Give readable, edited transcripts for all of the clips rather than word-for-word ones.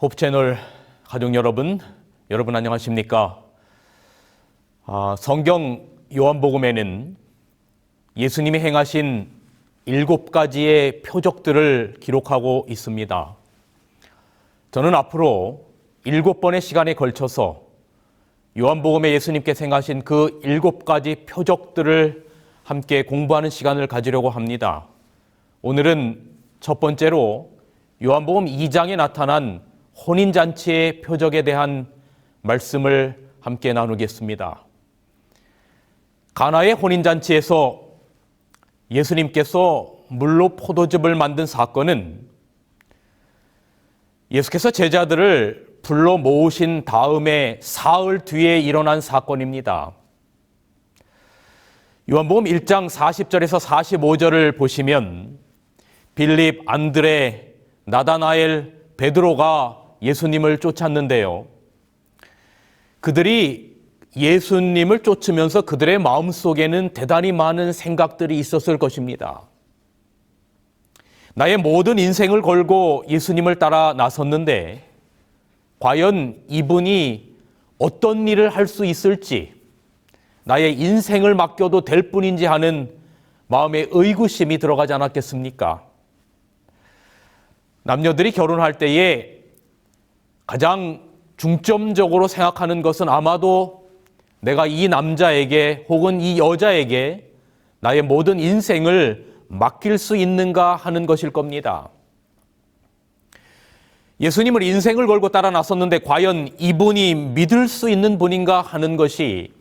홉채널 가족 여러분 안녕하십니까? 성경 요한복음에는 예수님이 행하신 7가지의 표적들을 기록하고 있습니다. 저는 앞으로 7번의 시간에 걸쳐서 요한복음에 예수님께서 행하신 그 7가지 표적들을 함께 공부하는 시간을 가지려고 합니다. 오늘은 첫 번째로 요한복음 2장에 나타난 혼인잔치의 표적에 대한 말씀을 함께 나누겠습니다. 가나의 혼인잔치에서 예수님께서 물로 포도즙을 만든 사건은 예수께서 제자들을 불러 모으신 다음에 사흘 뒤에 일어난 사건입니다. 요한복음 1장 40절에서 45절을 보시면 빌립, 안드레, 나다나엘, 베드로가 예수님을 쫓았는데요. 그들이 예수님을 쫓으면서 그들의 마음속에는 대단히 많은 생각들이 있었을 것입니다. 나의 모든 인생을 걸고 예수님을 따라 나섰는데 과연 이분이 어떤 일을 할 수 있을지, 나의 인생을 맡겨도 될 뿐인지 하는 마음의 의구심이 들어가지 않았겠습니까? 남녀들이 결혼할 때에 가장 중점적으로 생각하는 것은 아마도 내가 이 남자에게 혹은 이 여자에게 나의 모든 인생을 맡길 수 있는가 하는 것일 겁니다. 예수님을 인생을 걸고 따라 나섰는데 과연 이분이 믿을 수 있는 분인가 하는 것이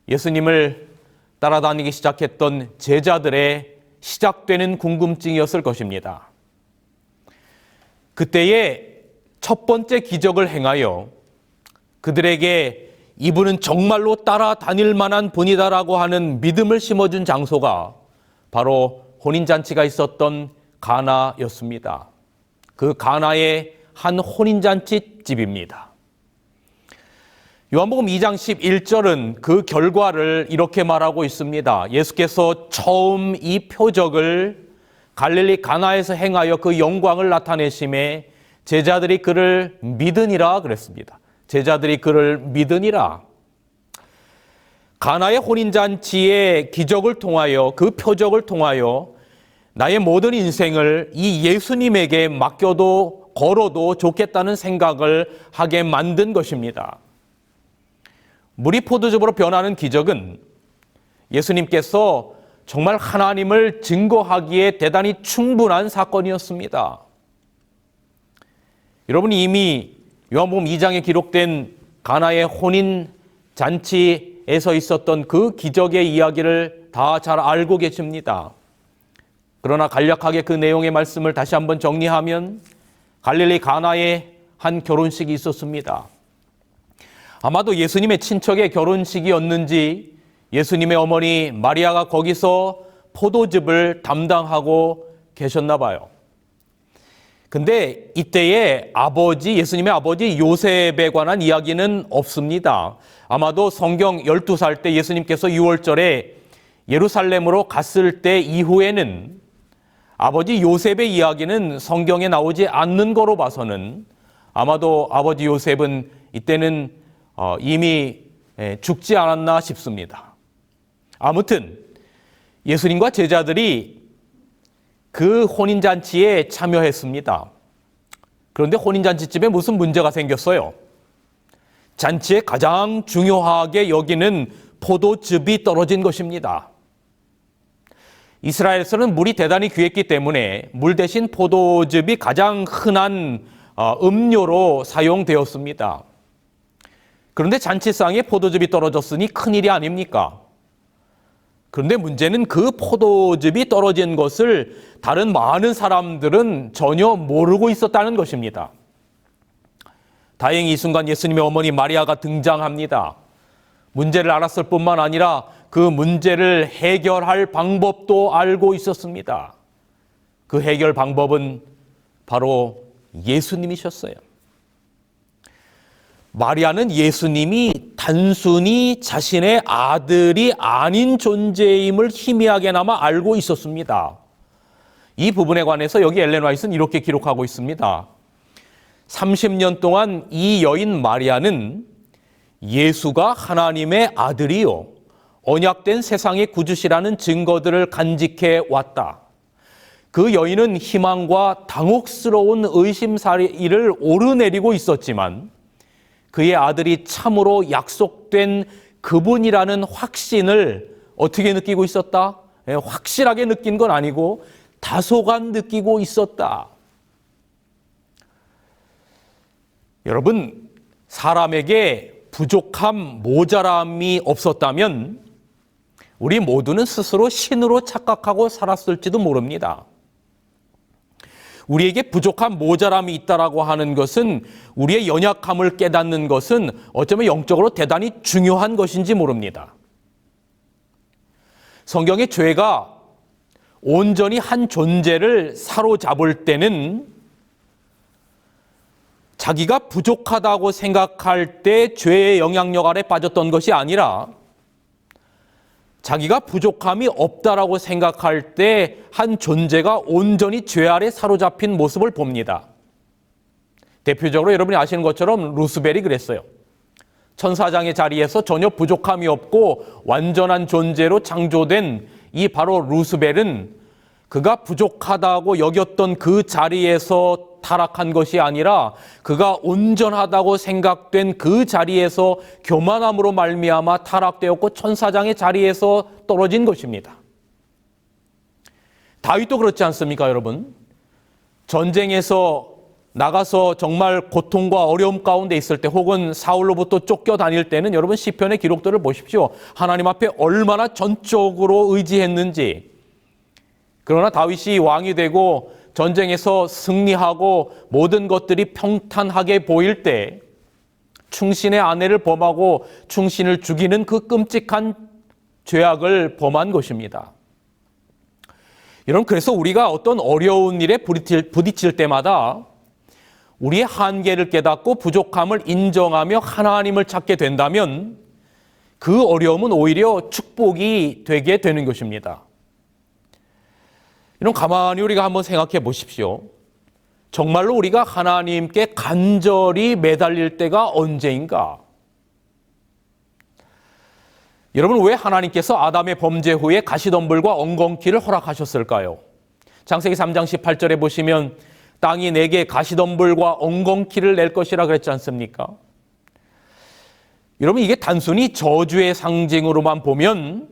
예수님을 따라다니기 시작했던 제자들의 시작되는 궁금증이었을 것입니다. 그때에 첫 번째 기적을 행하여 그들에게 이분은 정말로 따라다닐 만한 분이다라고 하는 믿음을 심어준 장소가 바로 혼인잔치가 있었던 가나였습니다. 그 가나의 한 혼인잔치 집입니다. 요한복음 2장 11절은 그 결과를 이렇게 말하고 있습니다. 예수께서 처음 이 표적을 갈릴리 가나에서 행하여 그 영광을 나타내심에 제자들이 그를 믿으니라 그랬습니다. 제자들이 그를 믿으니라. 가나의 혼인잔치의 기적을 통하여, 그 표적을 통하여 나의 모든 인생을 이 예수님에게 맡겨도 걸어도 좋겠다는 생각을 하게 만든 것입니다. 물이 포도즙으로 변하는 기적은 예수님께서 정말 하나님을 증거하기에 대단히 충분한 사건이었습니다. 여러분이 이미 요한복음 2장에 기록된 가나의 혼인 잔치에서 있었던 그 기적의 이야기를 다 잘 알고 계십니다. 그러나 간략하게 그 내용의 말씀을 다시 한번 정리하면 갈릴리 가나에 한 결혼식이 있었습니다. 아마도 예수님의 친척의 결혼식이었는지 예수님의 어머니 마리아가 거기서 포도즙을 담당하고 계셨나 봐요. 근데 이때에 예수님의 아버지 요셉에 관한 이야기는 없습니다. 아마도 성경 12살 때 예수님께서 6월절에 예루살렘으로 갔을 때 이후에는 아버지 요셉의 이야기는 성경에 나오지 않는 거로 봐서는 아마도 아버지 요셉은 이때는 이미 죽지 않았나 싶습니다. 아무튼 예수님과 제자들이 그 혼인잔치에 참여했습니다. 그런데 혼인잔치집에 무슨 문제가 생겼어요? 잔치에 가장 중요하게 여기는 포도즙이 떨어진 것입니다. 이스라엘에서는 물이 대단히 귀했기 때문에 물 대신 포도즙이 가장 흔한 음료로 사용되었습니다. 그런데 잔치상에 포도즙이 떨어졌으니 큰일이 아닙니까? 그런데 문제는 그 포도즙이 떨어진 것을 다른 많은 사람들은 전혀 모르고 있었다는 것입니다. 다행히 이 순간 예수님의 어머니 마리아가 등장합니다. 문제를 알았을 뿐만 아니라 그 문제를 해결할 방법도 알고 있었습니다. 그 해결 방법은 바로 예수님이셨어요. 마리아는 예수님이 단순히 자신의 아들이 아닌 존재임을 희미하게나마 알고 있었습니다. 이 부분에 관해서 여기 엘렌 화이트는 이렇게 기록하고 있습니다. 30년 동안 이 여인 마리아는 예수가 하나님의 아들이요 언약된 세상의 구주시라는 증거들을 간직해 왔다. 그 여인은 희망과 당혹스러운 의심사리를 오르내리고 있었지만 그의 아들이 참으로 약속된 그분이라는 확신을 어떻게 느끼고 있었다? 확실하게 느낀 건 아니고 다소간 느끼고 있었다. 여러분, 사람에게 부족함, 모자람이 없었다면 우리 모두는 스스로 신으로 착각하고 살았을지도 모릅니다. 우리에게 부족함, 모자람이 있다라고 하는 것은 우리의 연약함을 깨닫는 것은 어쩌면 영적으로 대단히 중요한 것인지 모릅니다. 성경의 죄가 온전히 한 존재를 사로잡을 때는 자기가 부족하다고 생각할 때 죄의 영향력 아래 빠졌던 것이 아니라 자기가 부족함이 없다라고 생각할 때 한 존재가 온전히 죄 아래 사로잡힌 모습을 봅니다. 대표적으로 여러분이 아시는 것처럼 루스벨이 그랬어요. 천사장의 자리에서 전혀 부족함이 없고 완전한 존재로 창조된 이 바로 루스벨은 그가 부족하다고 여겼던 그 자리에서 타락한 것이 아니라 그가 온전하다고 생각된 그 자리에서 교만함으로 말미암아 타락되었고 천사장의 자리에서 떨어진 것입니다. 다윗도 그렇지 않습니까, 여러분? 전쟁에서 나가서 정말 고통과 어려움 가운데 있을 때 혹은 사울로부터 쫓겨다닐 때는 여러분 시편의 기록들을 보십시오. 하나님 앞에 얼마나 전적으로 의지했는지. 그러나 다윗이 왕이 되고 전쟁에서 승리하고 모든 것들이 평탄하게 보일 때 충신의 아내를 범하고 충신을 죽이는 그 끔찍한 죄악을 범한 것입니다. 여러분, 그래서 우리가 어떤 어려운 일에 부딪힐 때마다 우리의 한계를 깨닫고 부족함을 인정하며 하나님을 찾게 된다면 그 어려움은 오히려 축복이 되게 되는 것입니다. 이런 가만히 우리가 한번 생각해 보십시오. 정말로 우리가 하나님께 간절히 매달릴 때가 언제인가? 여러분, 왜 하나님께서 아담의 범죄 후에 가시덤불과 엉겅퀴를 허락하셨을까요? 창세기 3장 18절에 보시면 땅이 내게 가시덤불과 엉겅퀴를 낼 것이라 그랬지 않습니까? 여러분, 이게 단순히 저주의 상징으로만 보면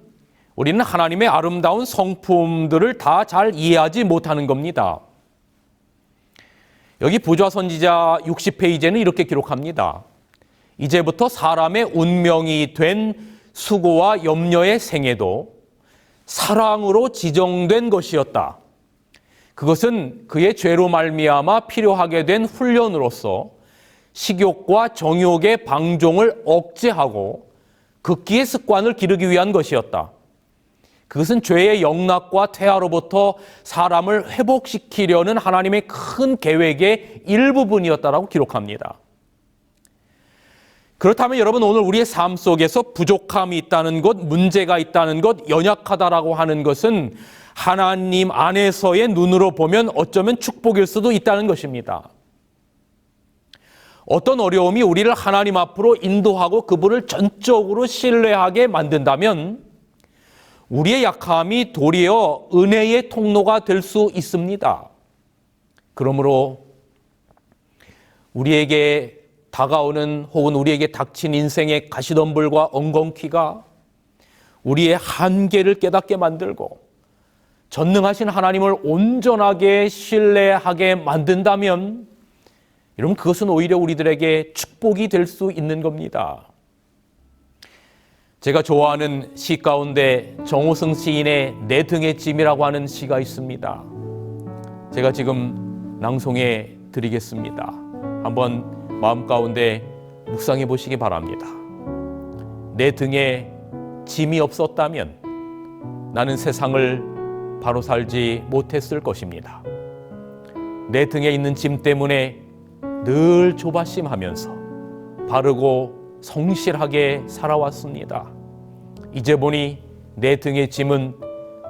우리는 하나님의 아름다운 성품들을 다 잘 이해하지 못하는 겁니다. 여기 부좌 선지자 60페이지에는 이렇게 기록합니다. 이제부터 사람의 운명이 된 수고와 염려의 생애도 사랑으로 지정된 것이었다. 그것은 그의 죄로 말미암아 필요하게 된 훈련으로서 식욕과 정욕의 방종을 억제하고 극기의 습관을 기르기 위한 것이었다. 그것은 죄의 영락과 퇴화로부터 사람을 회복시키려는 하나님의 큰 계획의 일부분이었다라고 기록합니다. 그렇다면 여러분, 오늘 우리의 삶 속에서 부족함이 있다는 것, 문제가 있다는 것, 연약하다라고 하는 것은 하나님 안에서의 눈으로 보면 어쩌면 축복일 수도 있다는 것입니다. 어떤 어려움이 우리를 하나님 앞으로 인도하고 그분을 전적으로 신뢰하게 만든다면 우리의 약함이 도리어 은혜의 통로가 될 수 있습니다. 그러므로 우리에게 다가오는 혹은 우리에게 닥친 인생의 가시덤불과 엉겅퀴가 우리의 한계를 깨닫게 만들고 전능하신 하나님을 온전하게 신뢰하게 만든다면 여러분, 그것은 오히려 우리들에게 축복이 될 수 있는 겁니다. 제가 좋아하는 시 가운데 정호승 시인의 내 등의 짐이라고 하는 시가 있습니다. 제가 지금 낭송해 드리겠습니다. 한번 마음 가운데 묵상해 보시기 바랍니다. 내 등에 짐이 없었다면 나는 세상을 바로 살지 못했을 것입니다. 내 등에 있는 짐 때문에 늘 조바심하면서 바르고 성실하게 살아왔습니다. 이제 보니 내 등의 짐은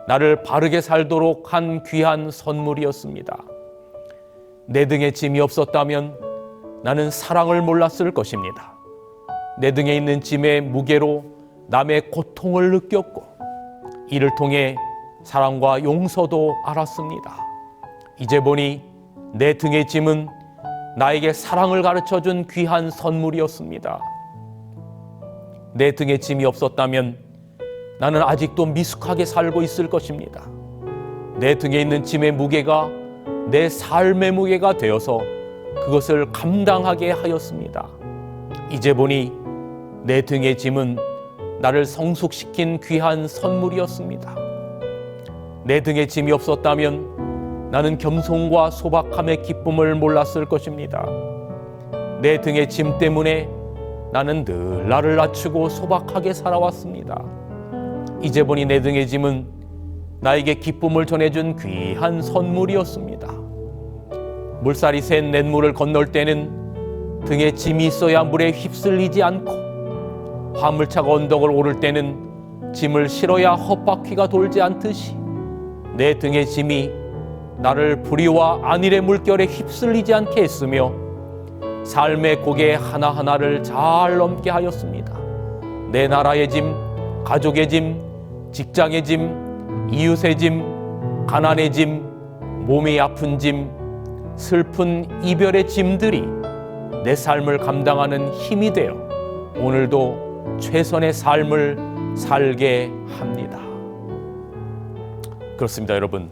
나를 바르게 살도록 한 귀한 선물이었습니다. 내 등에 짐이 없었다면 나는 사랑을 몰랐을 것입니다. 내 등에 있는 짐의 무게로 남의 고통을 느꼈고 이를 통해 사랑과 용서도 알았습니다. 이제 보니 내 등의 짐은 나에게 사랑을 가르쳐준 귀한 선물이었습니다. 내 등에 짐이 없었다면 나는 아직도 미숙하게 살고 있을 것입니다. 내 등에 있는 짐의 무게가 내 삶의 무게가 되어서 그것을 감당하게 하였습니다. 이제 보니 내 등의 짐은 나를 성숙시킨 귀한 선물이었습니다. 내 등에 짐이 없었다면 나는 겸손과 소박함의 기쁨을 몰랐을 것입니다. 내 등의 짐 때문에 나는 늘 나를 낮추고 소박하게 살아왔습니다. 이제 보니 내 등의 짐은 나에게 기쁨을 전해준 귀한 선물이었습니다. 물살이 센 냇물을 건널 때는 등에 짐이 있어야 물에 휩쓸리지 않고 화물차가 언덕을 오를 때는 짐을 실어야 헛바퀴가 돌지 않듯이 내 등의 짐이 나를 불의와 안일의 물결에 휩쓸리지 않게 했으며 삶의 고개 하나하나를 잘 넘게 하였습니다. 내 나라의 짐, 가족의 짐, 직장의 짐, 이웃의 짐, 가난의 짐, 몸이 아픈 짐, 슬픈 이별의 짐들이 내 삶을 감당하는 힘이 되어 오늘도 최선의 삶을 살게 합니다. 그렇습니다, 여러분.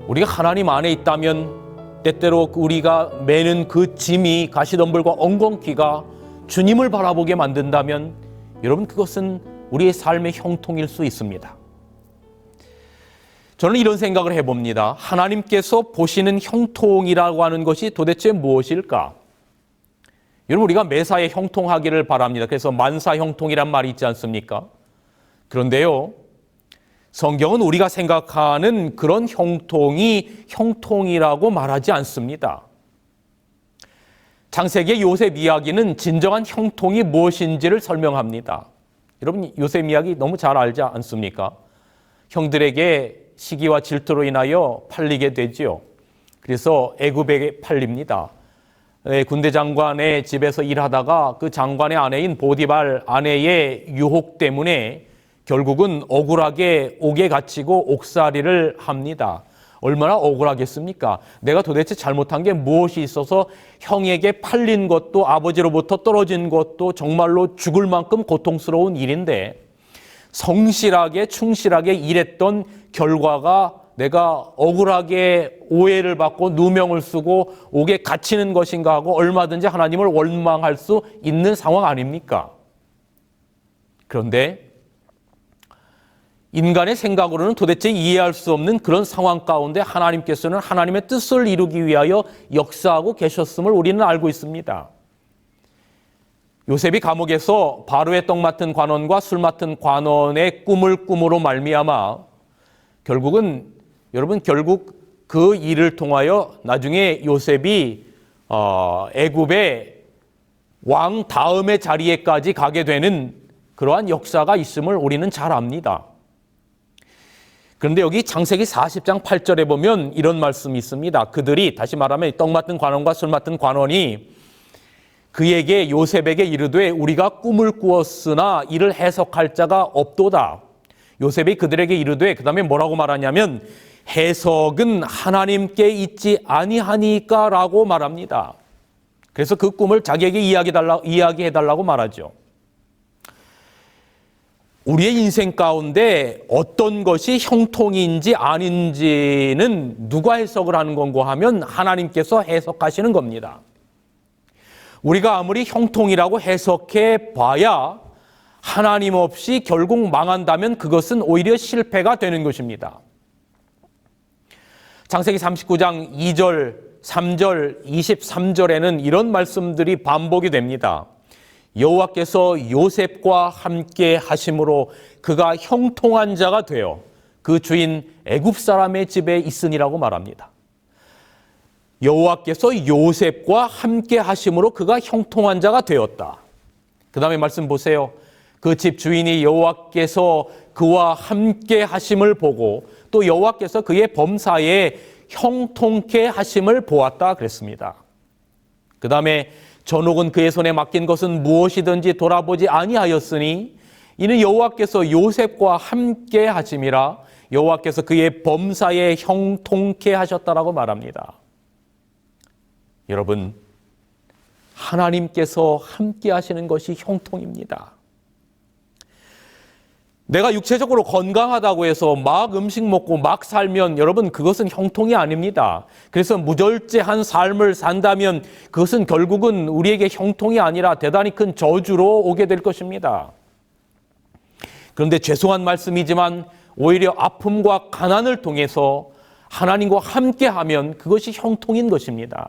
우리가 하나님 안에 있다면 때때로 우리가 매는 그 짐이 가시덤불과 엉겅퀴가 주님을 바라보게 만든다면 여러분 그것은 우리의 삶의 형통일 수 있습니다. 저는 이런 생각을 해봅니다. 하나님께서 보시는 형통이라고 하는 것이 도대체 무엇일까? 여러분 우리가 매사에 형통하기를 바랍니다. 그래서 만사 형통이란 말이 있지 않습니까? 그런데요, 성경은 우리가 생각하는 그런 형통이 형통이라고 말하지 않습니다. 창세기의 요셉 이야기는 진정한 형통이 무엇인지를 설명합니다. 여러분 요셉 이야기 너무 잘 알지 않습니까? 형들에게 시기와 질투로 인하여 팔리게 되지요. 그래서 애굽에 팔립니다. 군대 장관의 집에서 일하다가 그 장관의 아내인 보디발 아내의 유혹 때문에 결국은 억울하게 옥에 갇히고 옥살이를 합니다. 얼마나 억울하겠습니까? 내가 도대체 잘못한 게 무엇이 있어서 형에게 팔린 것도 아버지로부터 떨어진 것도 정말로 죽을 만큼 고통스러운 일인데 성실하게 충실하게 일했던 결과가 내가 억울하게 오해를 받고 누명을 쓰고 옥에 갇히는 것인가 하고 얼마든지 하나님을 원망할 수 있는 상황 아닙니까? 그런데 인간의 생각으로는 도대체 이해할 수 없는 그런 상황 가운데 하나님께서는 하나님의 뜻을 이루기 위하여 역사하고 계셨음을 우리는 알고 있습니다. 요셉이 감옥에서 바로의 떡 맡은 관원과 술 맡은 관원의 꿈을 꿈으로 말미암아 결국 그 일을 통하여 나중에 요셉이 애굽의 왕 다음의 자리에까지 가게 되는 그러한 역사가 있음을 우리는 잘 압니다. 그런데 여기 창세기 40장 8절에 보면 이런 말씀이 있습니다. 그들이, 다시 말하면 떡 맡은 관원과 술 맡은 관원이 그에게 요셉에게 이르되 우리가 꿈을 꾸었으나 이를 해석할 자가 없도다. 요셉이 그들에게 이르되, 그 다음에 뭐라고 말하냐면 해석은 하나님께 있지 아니하니까 라고 말합니다. 그래서 그 꿈을 자기에게 이야기해달라고 말하죠. 우리의 인생 가운데 어떤 것이 형통인지 아닌지는 누가 해석을 하는 건고 하면 하나님께서 해석하시는 겁니다. 우리가 아무리 형통이라고 해석해 봐야 하나님 없이 결국 망한다면 그것은 오히려 실패가 되는 것입니다. 창세기 39장 2절, 3절, 23절에는 이런 말씀들이 반복이 됩니다. 여호와께서 요셉과 함께 하심으로 그가 형통한 자가 되어 그 주인 애굽 사람의 집에 있으니라고 말합니다. 여호와께서 요셉과 함께 하심으로 그가 형통한 자가 되었다. 그 다음에 말씀 보세요. 그 집 주인이 여호와께서 그와 함께 하심을 보고 또 여호와께서 그의 범사에 형통케 하심을 보았다 그랬습니다. 그 다음에 전옥은 그의 손에 맡긴 것은 무엇이든지 돌아보지 아니하였으니 이는 여호와께서 요셉과 함께 하심이라 여호와께서 그의 범사에 형통케 하셨다라고 말합니다. 여러분, 하나님께서 함께 하시는 것이 형통입니다. 내가 육체적으로 건강하다고 해서 막 음식 먹고 막 살면 여러분 그것은 형통이 아닙니다. 그래서 무절제한 삶을 산다면 그것은 결국은 우리에게 형통이 아니라 대단히 큰 저주로 오게 될 것입니다. 그런데 죄송한 말씀이지만 오히려 아픔과 가난을 통해서 하나님과 함께하면 그것이 형통인 것입니다.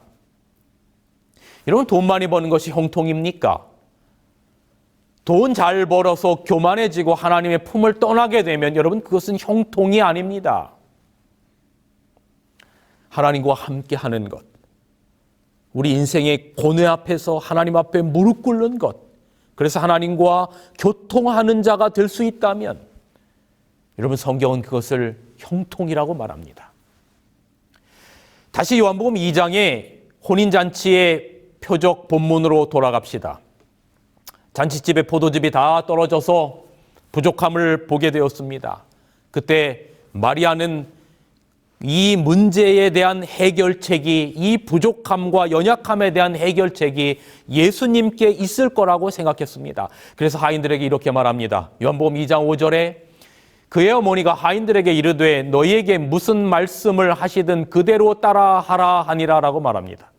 여러분, 돈 많이 버는 것이 형통입니까? 돈 잘 벌어서 교만해지고 하나님의 품을 떠나게 되면 여러분 그것은 형통이 아닙니다. 하나님과 함께하는 것, 우리 인생의 고뇌 앞에서 하나님 앞에 무릎 꿇는 것, 그래서 하나님과 교통하는 자가 될 수 있다면 여러분 성경은 그것을 형통이라고 말합니다. 다시 요한복음 2장의 혼인잔치의 표적 본문으로 돌아갑시다. 잔치집에 포도즙이 다 떨어져서 부족함을 보게 되었습니다. 그때 마리아는 이 문제에 대한 해결책이, 이 부족함과 연약함에 대한 해결책이 예수님께 있을 거라고 생각했습니다. 그래서 하인들에게 이렇게 말합니다. 요한복음 2장 5절에 그의 어머니가 하인들에게 이르되 너희에게 무슨 말씀을 하시든 그대로 따라하라 하니라라고 말합니다.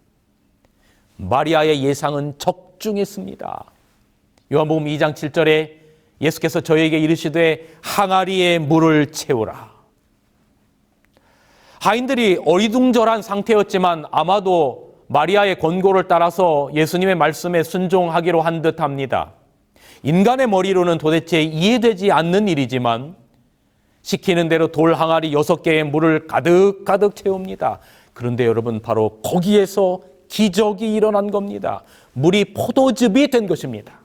마리아의 예상은 적중했습니다. 요한복음 2장 7절에 예수께서 저에게 이르시되 항아리에 물을 채우라. 하인들이 어리둥절한 상태였지만 아마도 마리아의 권고를 따라서 예수님의 말씀에 순종하기로 한 듯합니다. 인간의 머리로는 도대체 이해되지 않는 일이지만 시키는 대로 돌 항아리 6개의 물을 가득 채웁니다. 그런데 여러분 바로 거기에서 기적이 일어난 겁니다. 물이 포도즙이 된 것입니다.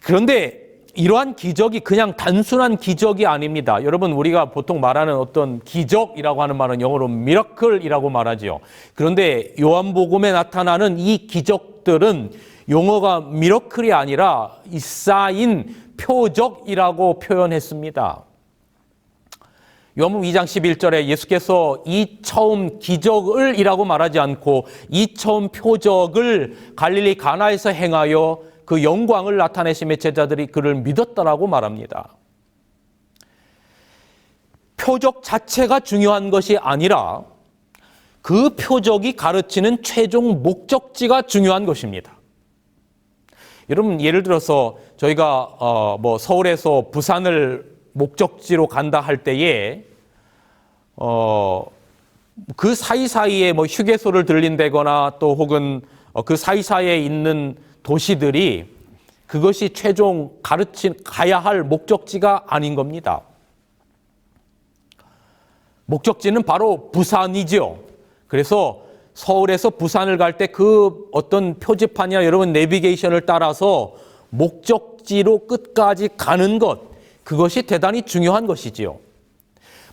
그런데 이러한 기적이 그냥 단순한 기적이 아닙니다. 여러분 우리가 보통 말하는 어떤 기적이라고 하는 말은 영어로 미러클이라고 말하죠. 그런데 요한복음에 나타나는 이 기적들은 용어가 미러클이 아니라 이 사인, 표적이라고 표현했습니다. 요한복음 2장 11절에 예수께서 이 처음 기적을 이라고 말하지 않고 이 처음 표적을 갈릴리 가나에서 행하여 그 영광을 나타내심에 제자들이 그를 믿었다라고 말합니다. 표적 자체가 중요한 것이 아니라 그 표적이 가르치는 최종 목적지가 중요한 것입니다. 여러분 예를 들어서 저희가 서울에서 부산을 목적지로 간다 할 때에 그 사이사이에 휴게소를 들린다거나 또 혹은 그 사이사이에 있는 도시들이 그것이 최종 가야 할 목적지가 아닌 겁니다. 목적지는 바로 부산이죠. 그래서 서울에서 부산을 갈 때 그 어떤 표지판이나 여러분 내비게이션을 따라서 목적지로 끝까지 가는 것, 그것이 대단히 중요한 것이지요.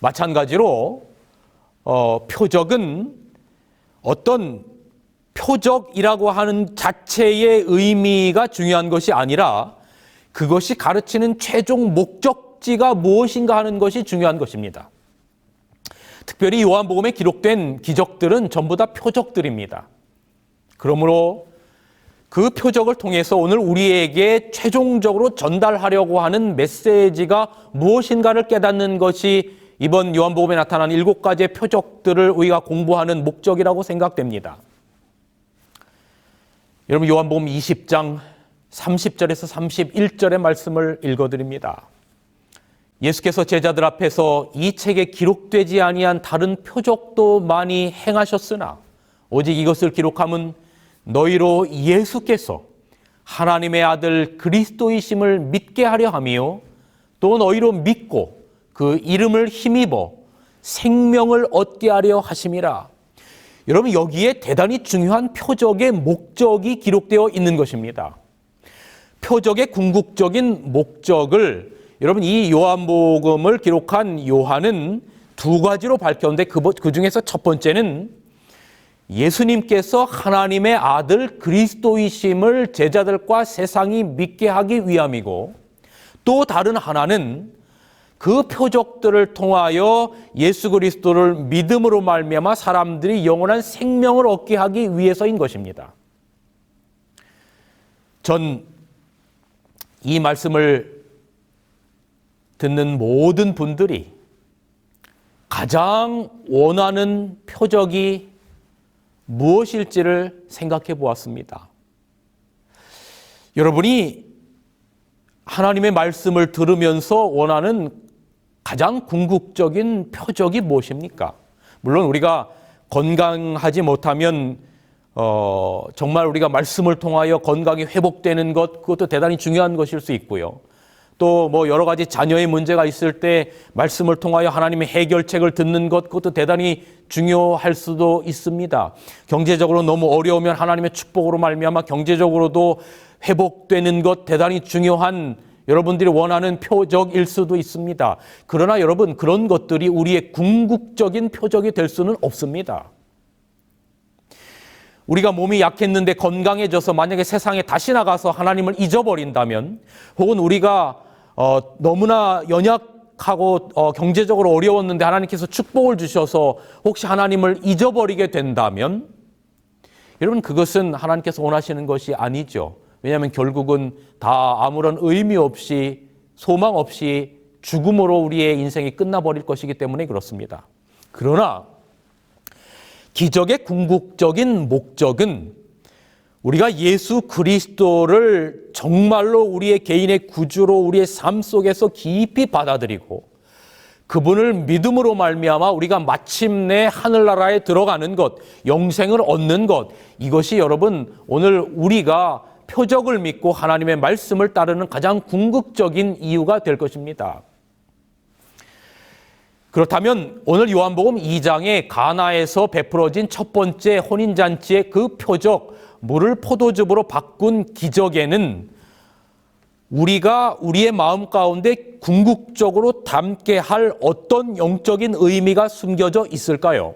마찬가지로 표적은 어떤 표적이라고 하는 자체의 의미가 중요한 것이 아니라 그것이 가르치는 최종 목적지가 무엇인가 하는 것이 중요한 것입니다. 특별히 요한복음에 기록된 기적들은 전부 다 표적들입니다. 그러므로 그 표적을 통해서 오늘 우리에게 최종적으로 전달하려고 하는 메시지가 무엇인가를 깨닫는 것이 이번 요한복음에 나타난 7가지의 표적들을 우리가 공부하는 목적이라고 생각됩니다. 여러분 요한복음 20장 30절에서 31절의 말씀을 읽어드립니다. 예수께서 제자들 앞에서 이 책에 기록되지 아니한 다른 표적도 많이 행하셨으나 오직 이것을 기록함은 너희로 예수께서 하나님의 아들 그리스도이심을 믿게 하려 함이요 또 너희로 믿고 그 이름을 힘입어 생명을 얻게 하려 하심이라. 여러분 여기에 대단히 중요한 표적의 목적이 기록되어 있는 것입니다. 표적의 궁극적인 목적을 여러분 이 요한복음을 기록한 요한은 2가지로 밝혔는데 그 중에서 첫 번째는 예수님께서 하나님의 아들 그리스도이심을 제자들과 세상이 믿게 하기 위함이고, 또 다른 하나는 그 표적들을 통하여 예수 그리스도를 믿음으로 말미암아 사람들이 영원한 생명을 얻게 하기 위해서인 것입니다. 전 이 말씀을 듣는 모든 분들이 가장 원하는 표적이 무엇일지를 생각해 보았습니다. 여러분이 하나님의 말씀을 들으면서 원하는 가장 궁극적인 표적이 무엇입니까? 물론 우리가 건강하지 못하면 정말 우리가 말씀을 통하여 건강이 회복되는 것, 그것도 대단히 중요한 것일 수 있고요. 또 뭐 여러 가지 자녀의 문제가 있을 때 말씀을 통하여 하나님의 해결책을 듣는 것, 그것도 대단히 중요할 수도 있습니다. 경제적으로 너무 어려우면 하나님의 축복으로 말미암아 경제적으로도 회복되는 것, 대단히 중요한 여러분들이 원하는 표적일 수도 있습니다. 그러나 여러분, 그런 것들이 우리의 궁극적인 표적이 될 수는 없습니다. 우리가 몸이 약했는데 건강해져서 만약에 세상에 다시 나가서 하나님을 잊어버린다면, 혹은 우리가 너무나 연약하고 경제적으로 어려웠는데 하나님께서 축복을 주셔서 혹시 하나님을 잊어버리게 된다면, 여러분, 그것은 하나님께서 원하시는 것이 아니죠. 왜냐하면 결국은 다 아무런 의미 없이, 소망 없이 죽음으로 우리의 인생이 끝나버릴 것이기 때문에 그렇습니다. 그러나 기적의 궁극적인 목적은 우리가 예수 그리스도를 정말로 우리의 개인의 구주로 우리의 삶 속에서 깊이 받아들이고 그분을 믿음으로 말미암아 우리가 마침내 하늘나라에 들어가는 것, 영생을 얻는 것, 이것이 여러분 오늘 우리가 표적을 믿고 하나님의 말씀을 따르는 가장 궁극적인 이유가 될 것입니다. 그렇다면 오늘 요한복음 2장에 가나에서 베풀어진 첫 번째 혼인잔치의 그 표적, 물을 포도즙으로 바꾼 기적에는 우리가 우리의 마음 가운데 궁극적으로 담게 할 어떤 영적인 의미가 숨겨져 있을까요?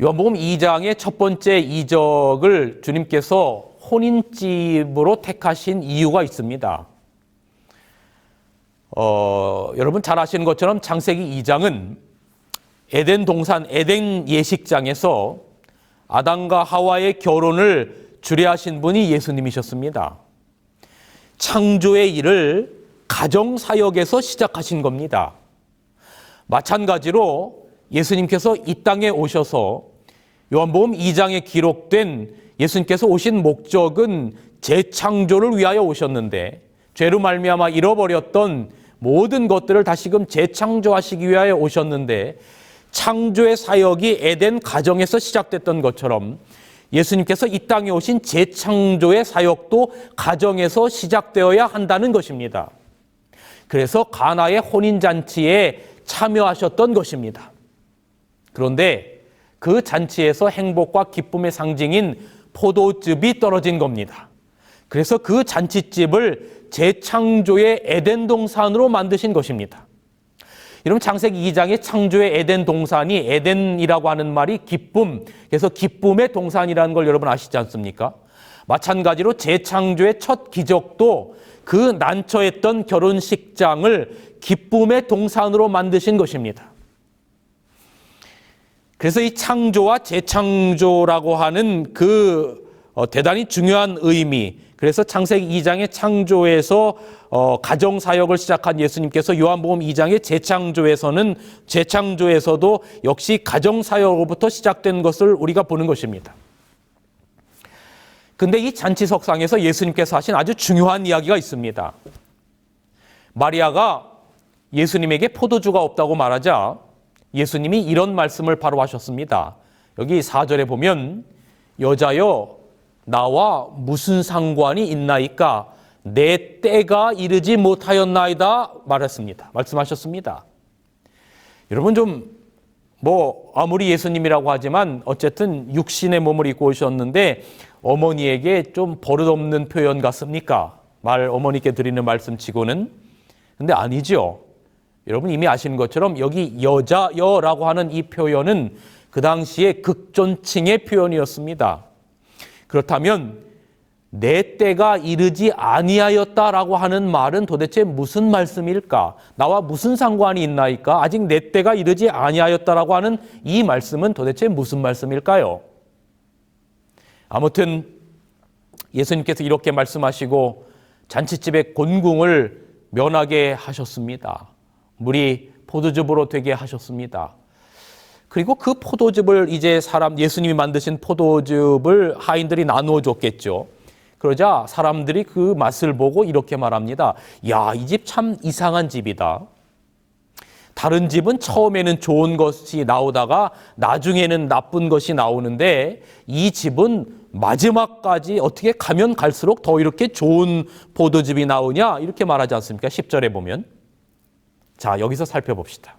요한복음 2장의 첫 번째 이적을 주님께서 혼인집으로 택하신 이유가 있습니다. 여러분 잘 아시는 것처럼 창세기 2장은 에덴 동산, 에덴 예식장에서 아담과 하와의 결혼을 주례하신 분이 예수님이셨습니다. 창조의 일을 가정사역에서 시작하신 겁니다. 마찬가지로 예수님께서 이 땅에 오셔서 요한복음 2장에 기록된 예수님께서 오신 목적은 재창조를 위하여 오셨는데, 죄로 말미암아 잃어버렸던 모든 것들을 다시금 재창조하시기 위하여 오셨는데, 창조의 사역이 에덴 가정에서 시작됐던 것처럼 예수님께서 이 땅에 오신 재창조의 사역도 가정에서 시작되어야 한다는 것입니다. 그래서 가나의 혼인잔치에 참여하셨던 것입니다. 그런데 그 잔치에서 행복과 기쁨의 상징인 포도즙이 떨어진 겁니다. 그래서 그 잔치집을 재창조의 에덴 동산으로 만드신 것입니다. 여러분 창세기 2장의 창조의 에덴 동산이, 에덴이라고 하는 말이 기쁨, 그래서 기쁨의 동산이라는 걸 여러분 아시지 않습니까? 마찬가지로 재창조의 첫 기적도 그 난처했던 결혼식장을 기쁨의 동산으로 만드신 것입니다. 그래서 이 창조와 재창조라고 하는 그 대단히 중요한 의미, 그래서 창세기 2장의 창조에서 가정사역을 시작한 예수님께서 요한복음 2장의 재창조에서도 역시 가정사역으로부터 시작된 것을 우리가 보는 것입니다. 근데 이 잔치석상에서 예수님께서 하신 아주 중요한 이야기가 있습니다. 마리아가 예수님에게 포도주가 없다고 말하자 예수님이 이런 말씀을 바로 하셨습니다. 여기 4절에 보면 여자여 나와 무슨 상관이 있나이까 내 때가 이르지 못하였나이다 말씀하셨습니다. 여러분 좀 아무리 예수님이라고 하지만 어쨌든 육신의 몸을 입고 오셨는데 어머니에게 좀 버릇없는 표현 같습니까? 어머니께 드리는 말씀치고는. 근데 아니죠. 여러분 이미 아시는 것처럼 여기 여자여라고 하는 이 표현은 그 당시에 극존칭의 표현이었습니다. 그렇다면 내 때가 이르지 아니하였다라고 하는 말은 도대체 무슨 말씀일까? 나와 무슨 상관이 있나이까? 아직 내 때가 이르지 아니하였다라고 하는 이 말씀은 도대체 무슨 말씀일까요? 아무튼 예수님께서 이렇게 말씀하시고 잔치집의 곤궁을 면하게 하셨습니다. 물이 포도즙으로 되게 하셨습니다. 그리고 그 포도즙을 이제 예수님이 만드신 포도즙을 하인들이 나누어 줬겠죠. 그러자 사람들이 그 맛을 보고 이렇게 말합니다. 야, 이 집 참 이상한 집이다. 다른 집은 처음에는 좋은 것이 나오다가 나중에는 나쁜 것이 나오는데 이 집은 마지막까지 어떻게 가면 갈수록 더 이렇게 좋은 포도즙이 나오냐? 이렇게 말하지 않습니까? 10절에 보면. 자, 여기서 살펴봅시다.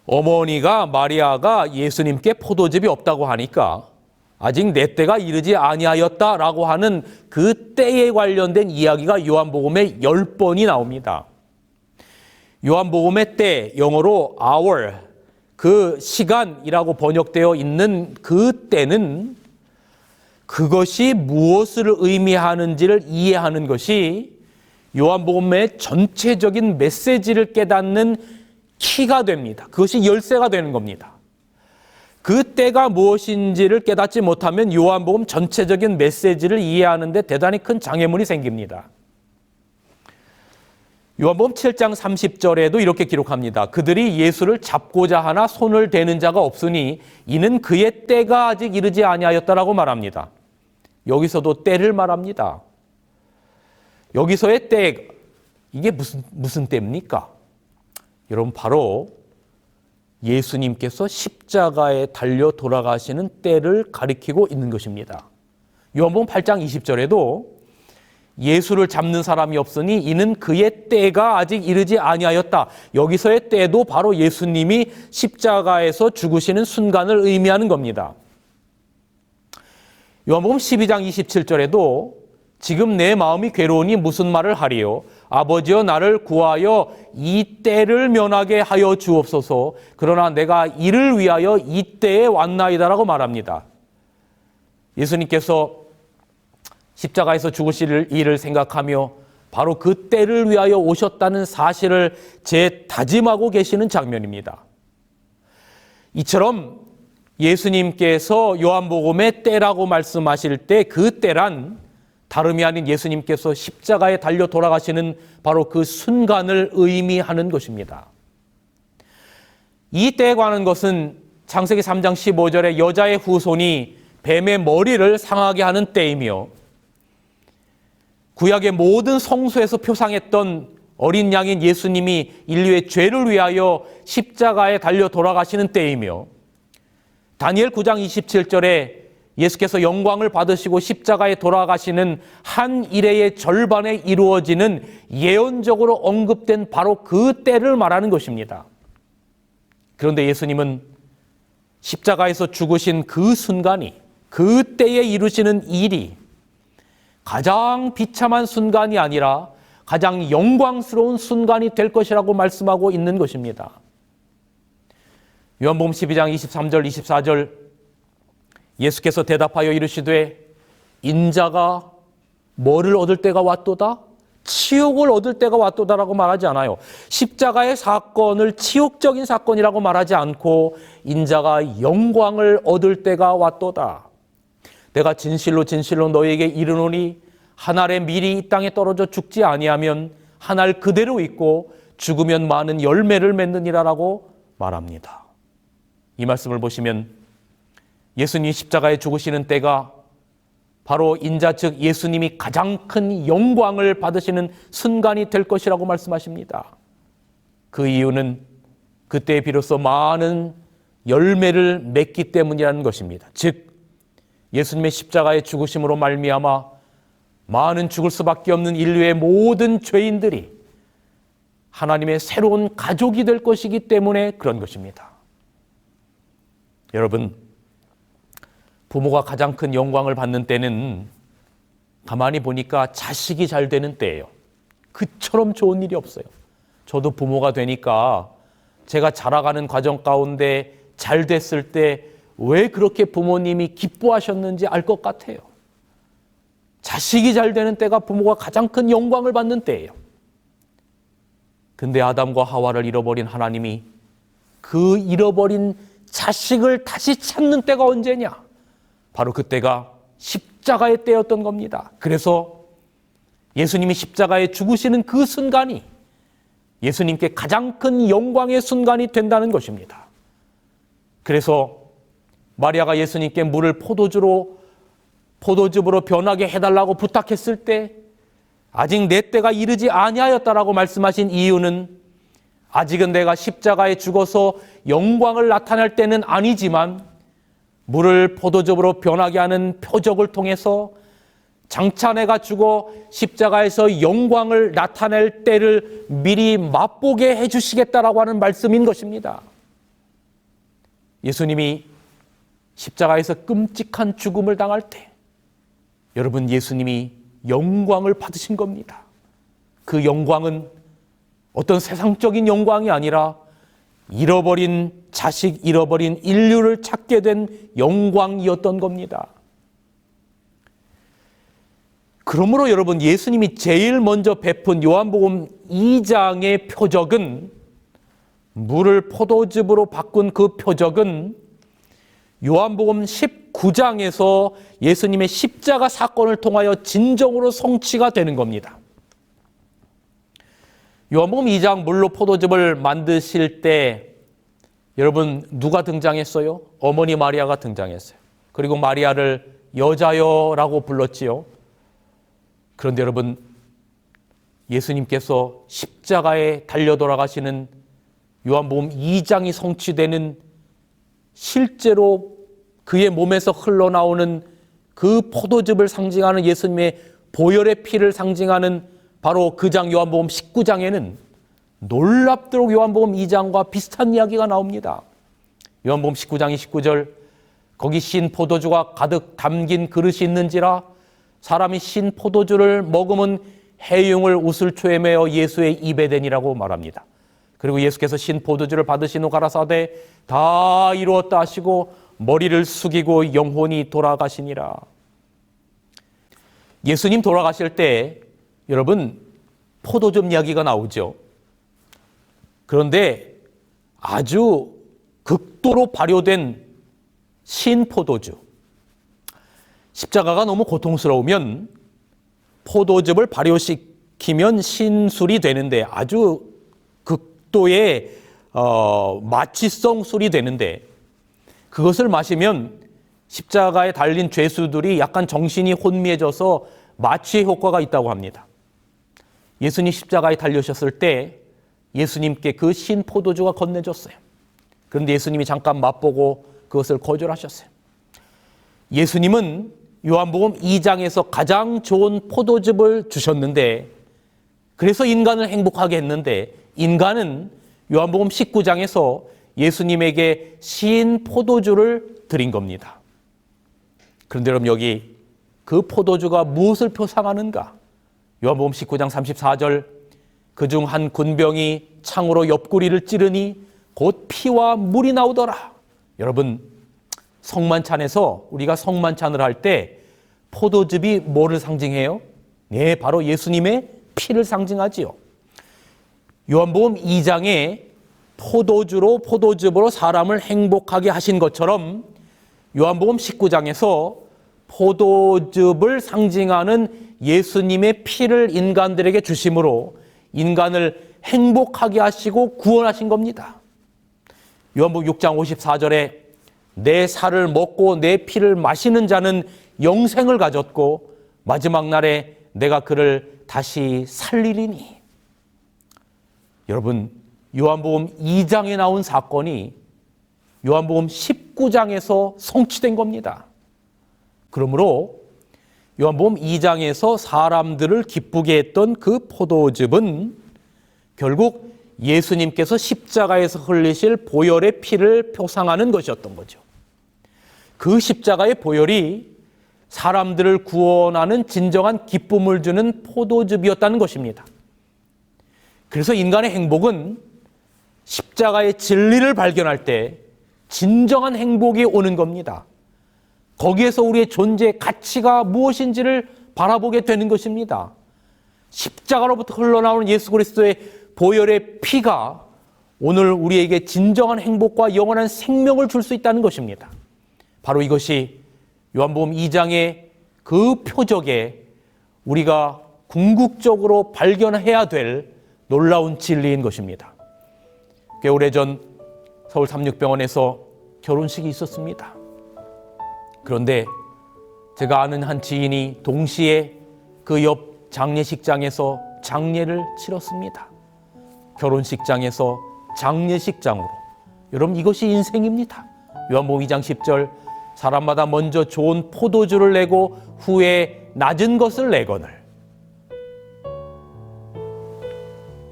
어머니가 마리아가 예수님께 포도즙이 없다고 하니까 아직 내 때가 이르지 아니하였다라고 하는 그 때에 관련된 이야기가 요한복음에 10번이 나옵니다. 요한복음의 때, 영어로 hour, 그 시간이라고 번역되어 있는 그 때는 그것이 무엇을 의미하는지를 이해하는 것이 요한복음의 전체적인 메시지를 깨닫는 키가 됩니다. 그것이 열쇠가 되는 겁니다. 그 때가 무엇인지를 깨닫지 못하면 요한복음 전체적인 메시지를 이해하는 데 대단히 큰 장애물이 생깁니다. 요한복음 7장 30절에도 이렇게 기록합니다. 그들이 예수를 잡고자 하나 손을 대는 자가 없으니 이는 그의 때가 아직 이르지 아니하였다라고 말합니다. 여기서도 때를 말합니다. 여기서의 때, 이게 무슨 때입니까? 여러분, 바로 예수님께서 십자가에 달려 돌아가시는 때를 가리키고 있는 것입니다. 요한복음 8장 20절에도 예수를 잡는 사람이 없으니 이는 그의 때가 아직 이르지 아니하였다. 여기서의 때도 바로 예수님이 십자가에서 죽으시는 순간을 의미하는 겁니다. 요한복음 12장 27절에도 지금 내 마음이 괴로우니 무슨 말을 하리요? 아버지여 나를 구하여 이 때를 면하게 하여 주옵소서. 그러나 내가 이를 위하여 이 때에 왔나이다라고 말합니다. 예수님께서 십자가에서 죽으실 일을 생각하며 바로 그 때를 위하여 오셨다는 사실을 재다짐하고 계시는 장면입니다. 이처럼 예수님께서 요한복음의 때라고 말씀하실 때 그 때란 다름이 아닌 예수님께서 십자가에 달려 돌아가시는 바로 그 순간을 의미하는 것입니다. 이 때에 관한 것은 창세기 3장 15절에 여자의 후손이 뱀의 머리를 상하게 하는 때이며 구약의 모든 성소에서 표상했던 어린 양인 예수님이 인류의 죄를 위하여 십자가에 달려 돌아가시는 때이며 다니엘 9장 27절에 예수께서 영광을 받으시고 십자가에 돌아가시는 한 일회의 절반에 이루어지는 예언적으로 언급된 바로 그 때를 말하는 것입니다. 그런데 예수님은 십자가에서 죽으신 그 순간이, 그 때에 이루시는 일이 가장 비참한 순간이 아니라 가장 영광스러운 순간이 될 것이라고 말씀하고 있는 것입니다. 요한복음 12장 23절 24절 예수께서 대답하여 이르시되 인자가 뭐를 얻을 때가 왔도다? 치욕을 얻을 때가 왔도다라고 말하지 않아요. 십자가의 사건을 치욕적인 사건이라고 말하지 않고 인자가 영광을 얻을 때가 왔도다. 내가 진실로 진실로 너희에게 이르노니 한 알의 밀이 이 땅에 떨어져 죽지 아니하면 한 알 그대로 있고 죽으면 많은 열매를 맺느니라라고 말합니다. 이 말씀을 보시면 예수님이 십자가에 죽으시는 때가 바로 인자 즉 예수님이 가장 큰 영광을 받으시는 순간이 될 것이라고 말씀하십니다. 그 이유는 그때 비로소 많은 열매를 맺기 때문이라는 것입니다. 즉 예수님의 십자가의 죽으심으로 말미암아 많은 죽을 수밖에 없는 인류의 모든 죄인들이 하나님의 새로운 가족이 될 것이기 때문에 그런 것입니다. 여러분, 부모가 가장 큰 영광을 받는 때는 가만히 보니까 자식이 잘 되는 때예요. 그처럼 좋은 일이 없어요. 저도 부모가 되니까 제가 자라가는 과정 가운데 잘 됐을 때 왜 그렇게 부모님이 기뻐하셨는지 알 것 같아요. 자식이 잘 되는 때가 부모가 가장 큰 영광을 받는 때예요. 근데 아담과 하와를 잃어버린 하나님이 그 잃어버린 자식을 다시 찾는 때가 언제냐? 바로 그때가 십자가의 때였던 겁니다. 그래서 예수님이 십자가에 죽으시는 그 순간이 예수님께 가장 큰 영광의 순간이 된다는 것입니다. 그래서 마리아가 예수님께 물을 포도즙으로 변하게 해달라고 부탁했을 때 아직 내 때가 이르지 아니하였다라고 말씀하신 이유는 아직은 내가 십자가에 죽어서 영광을 나타낼 때는 아니지만 물을 포도즙으로 변하게 하는 표적을 통해서 장차 내가 죽어 십자가에서 영광을 나타낼 때를 미리 맛보게 해주시겠다라고 하는 말씀인 것입니다. 예수님이 십자가에서 끔찍한 죽음을 당할 때 여러분 예수님이 영광을 받으신 겁니다. 그 영광은 어떤 세상적인 영광이 아니라 잃어버린 자식, 잃어버린 인류를 찾게 된 영광이었던 겁니다. 그러므로 여러분 예수님이 제일 먼저 베푼 요한복음 2장의 표적은 물을 포도즙으로 바꾼 그 표적은 요한복음 19장에서 예수님의 십자가 사건을 통하여 진정으로 성취가 되는 겁니다. 요한복음 2장 물로 포도즙을 만드실 때 여러분 누가 등장했어요? 어머니 마리아가 등장했어요. 그리고 마리아를 여자여라고 불렀지요. 그런데 여러분 예수님께서 십자가에 달려 돌아가시는 요한복음 2장이 성취되는 실제로 그의 몸에서 흘러나오는 그 포도즙을 상징하는 예수님의 보혈의 피를 상징하는 바로 그 장 요한복음 19장에는 놀랍도록 요한복음 2장과 비슷한 이야기가 나옵니다. 요한복음 19장 29절 거기 신 포도주가 가득 담긴 그릇이 있는지라 사람이 신 포도주를 먹으면 해흉을 우슬초에 매어 예수의 입에 대니라고 말합니다. 그리고 예수께서 신 포도주를 받으신 후 가라사대 다 이루었다 하시고 머리를 숙이고 영혼이 돌아가시니라. 예수님 돌아가실 때 여러분 포도즙 이야기가 나오죠. 그런데 아주 극도로 발효된 신 포도주, 십자가가 너무 고통스러우면 포도즙을 발효시키면 신술이 되는데 아주 극도의 마취성 술이 되는데 그것을 마시면 십자가에 달린 죄수들이 약간 정신이 혼미해져서 마취의 효과가 있다고 합니다. 예수님 십자가에 달려오셨을 때 예수님께 그 신 포도주가 건네줬어요. 그런데 예수님이 잠깐 맛보고 그것을 거절하셨어요. 예수님은 요한복음 2장에서 가장 좋은 포도즙을 주셨는데 그래서 인간을 행복하게 했는데 인간은 요한복음 19장에서 예수님에게 신 포도주를 드린 겁니다. 그런데 여러분 여기 그 포도주가 무엇을 표상하는가? 요한복음 19장 34절 그중 한 군병이 창으로 옆구리를 찌르니 곧 피와 물이 나오더라. 여러분 성만찬에서 우리가 성만찬을 할 때 포도즙이 뭐를 상징해요? 네, 바로 예수님의 피를 상징하지요. 요한복음 2장에 포도즙으로 사람을 행복하게 하신 것처럼 요한복음 19장에서 포도즙을 상징하는 예수님의 피를 인간들에게 주심으로 인간을 행복하게 하시고 구원하신 겁니다. 요한복음 6장 54절에 내 살을 먹고 내 피를 마시는 자는 영생을 가졌고 마지막 날에 내가 그를 다시 살리리니. 여러분 요한복음 2장에 나온 사건이 요한복음 19장에서 성취된 겁니다. 그러므로 요한복음 2장에서 사람들을 기쁘게 했던 그 포도즙은 결국 예수님께서 십자가에서 흘리실 보혈의 피를 표상하는 것이었던 거죠. 그 십자가의 보혈이 사람들을 구원하는 진정한 기쁨을 주는 포도즙이었다는 것입니다. 그래서 인간의 행복은 십자가의 진리를 발견할 때 진정한 행복이 오는 겁니다. 거기에서 우리의 존재 가치가 무엇인지를 바라보게 되는 것입니다. 십자가로부터 흘러나오는 예수 그리스도의 보혈의 피가 오늘 우리에게 진정한 행복과 영원한 생명을 줄 수 있다는 것입니다. 바로 이것이 요한복음 2장의 그 표적에 우리가 궁극적으로 발견해야 될 놀라운 진리인 것입니다. 꽤 오래전 서울 삼육병원에서 결혼식이 있었습니다. 그런데 제가 아는 한 지인이 동시에 그 옆 장례식장에서 장례를 치렀습니다. 결혼식장에서 장례식장으로. 여러분, 이것이 인생입니다. 요한복음 2장 10절, 사람마다 먼저 좋은 포도주를 내고 후에 낮은 것을 내거늘.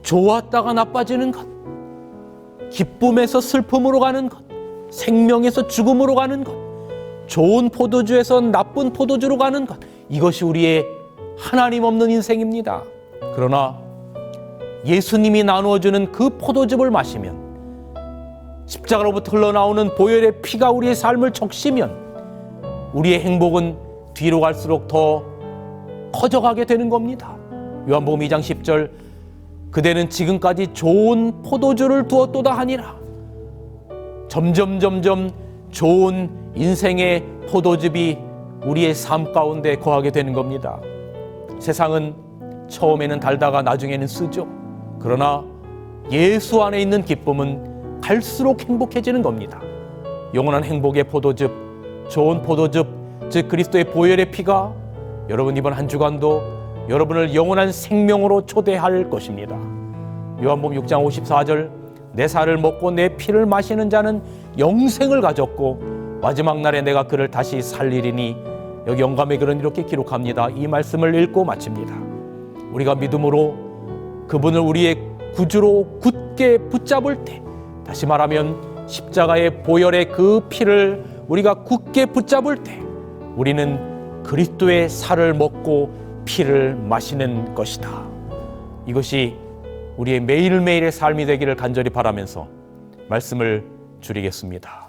좋았다가 나빠지는 것, 기쁨에서 슬픔으로 가는 것, 생명에서 죽음으로 가는 것, 좋은 포도주에서 나쁜 포도주로 가는 것, 이것이 우리의 하나님 없는 인생입니다. 그러나 예수님이 나누어주는 그 포도즙을 마시면, 십자가로부터 흘러나오는 보혈의 피가 우리의 삶을 적시면 우리의 행복은 뒤로 갈수록 더 커져가게 되는 겁니다. 요한복음 2장 10절, 그대는 지금까지 좋은 포도주를 두었도다 하니라. 점점 좋은 인생의 포도즙이 우리의 삶 가운데 거하게 되는 겁니다. 세상은 처음에는 달다가 나중에는 쓰죠. 그러나 예수 안에 있는 기쁨은 갈수록 행복해지는 겁니다. 영원한 행복의 포도즙, 좋은 포도즙, 즉 그리스도의 보혈의 피가 여러분 이번 한 주간도 여러분을 영원한 생명으로 초대할 것입니다. 요한복음 6장 54절, 내 살을 먹고 내 피를 마시는 자는 영생을 가졌고 마지막 날에 내가 그를 다시 살리리니, 여기 영감의 글은 이렇게 기록합니다. 이 말씀을 읽고 마칩니다. 우리가 믿음으로 그분을 우리의 구주로 굳게 붙잡을 때, 다시 말하면 십자가의 보혈의 그 피를 우리가 굳게 붙잡을 때, 우리는 그리스도의 살을 먹고 피를 마시는 것이다. 이것이 우리의 매일매일의 삶이 되기를 간절히 바라면서 말씀을 줄이겠습니다.